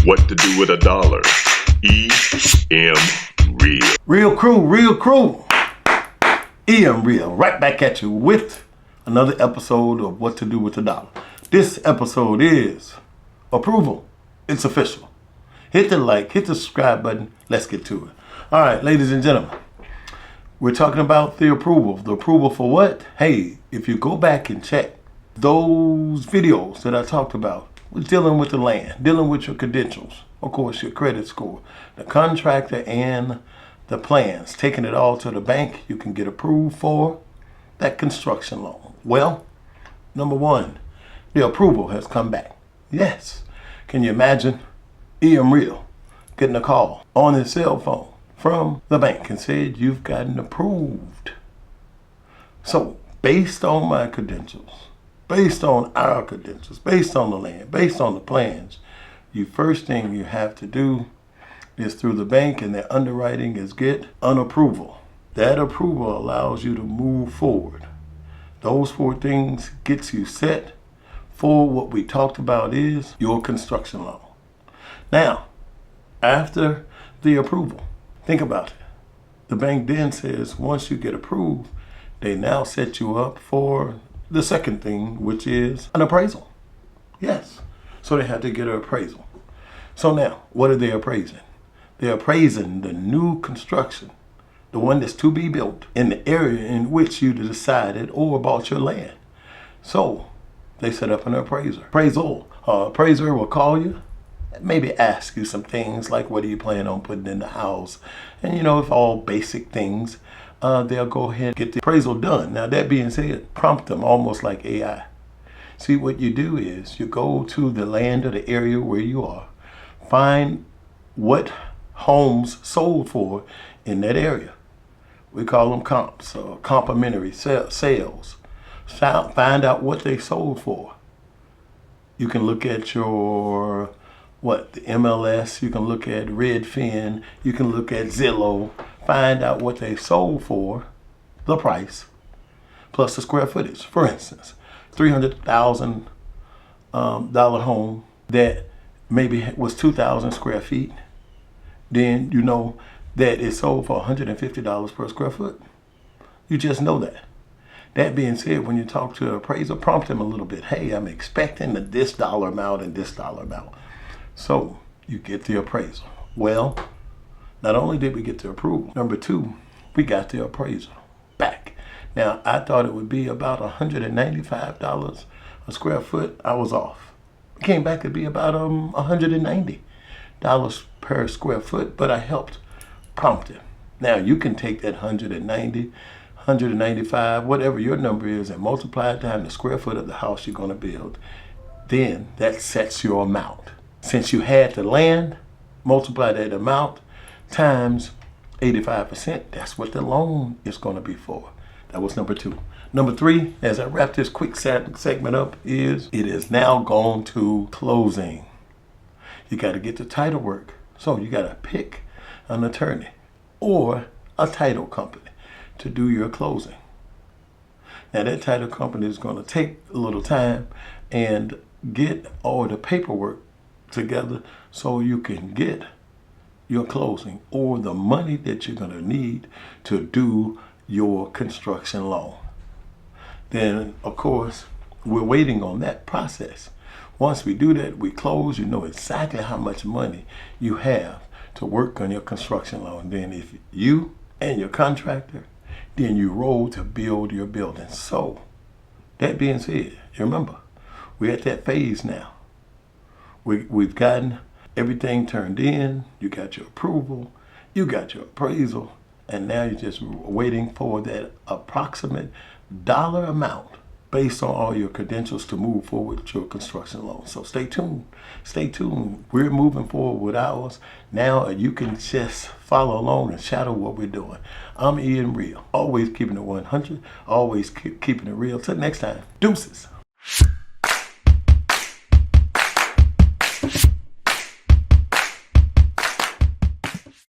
What to do with a dollar. EM Real. Real crew. EM Real. Right back at you with another episode of What to Do with a Dollar. This episode is approval. It's official. Hit the like, hit the subscribe button. Let's get to it. All right, ladies and gentlemen. We're talking about the approval. The approval for what? Hey, if you go back and check those videos that I talked about, we're dealing with the land, dealing with your credentials, of course, your credit score, the contractor and the plans, taking it all to the bank, you can get approved for that construction loan. Well, number one, the approval has come back. Yes. Can you imagine EM Real getting a call on his cell phone from the bank and said, you've gotten approved. So based on my credentials, based on our credentials, based on the land, based on the plans, first thing you have to do is through the bank and their underwriting is get an approval. That approval allows you to move forward. Those four things gets you set for what we talked about is your construction loan. Now, after the approval, think about it. The bank then says once you get approved, they now set you up for the second thing, which is an appraisal. Yes. So they had to get an appraisal. So now, what are they appraising? They're appraising the new construction, the one that's to be built in the area in which you decided or bought your land. So they set up an appraiser. Appraiser will call you, maybe ask you some things like what do you plan on putting in the house? And if all basic things, they'll go ahead and get the appraisal done. Now that being said, prompt them almost like AI. See, what you do is you go to the land or the area where you are, find what homes sold for in that area. We call them comps or complimentary sales. Find out what they sold for. You can look at the MLS, you can look at Redfin, you can look at Zillow, find out what they sold for, the price, plus the square footage. For instance, $300,000 home that maybe was 2,000 square feet, then you know that it sold for $150 per square foot. You just know that. That being said, when you talk to an appraiser, prompt them a little bit. Hey, I'm expecting this dollar amount and this dollar amount. So you get the appraisal. Well, not only did we get the approval, number two, we got the appraisal back. Now, I thought it would be about $195 a square foot. I was off. It came back to be about $190 per square foot, but I helped prompt it. Now, you can take that 190, 195, whatever your number is, and multiply it times the square foot of the house you're going to build. Then that sets your amount. Since you had the land, multiply that amount times 85%. That's what the loan is going to be for. That was number two. Number three, as I wrap this quick segment up, it is now gone to closing. You got to get the title work. So you got to pick an attorney or a title company to do your closing. Now that title company is going to take a little time and get all the paperwork together so you can get your closing or the money that you're going to need to do your construction loan. Then, of course, we're waiting on that process. Once we do that, we close, you know exactly how much money you have to work on your construction loan. Then if you and your contractor, then you roll to build your building. So, that being said, remember, we're at that phase now. We've gotten everything turned in, you got your approval, you got your appraisal, and now you're just waiting for that approximate dollar amount based on all your credentials to move forward with your construction loan. So stay tuned. We're moving forward with ours. Now you can just follow along and shadow what we're doing. I'm EM Real, always keeping it 100, always keeping it real. Till next time, deuces.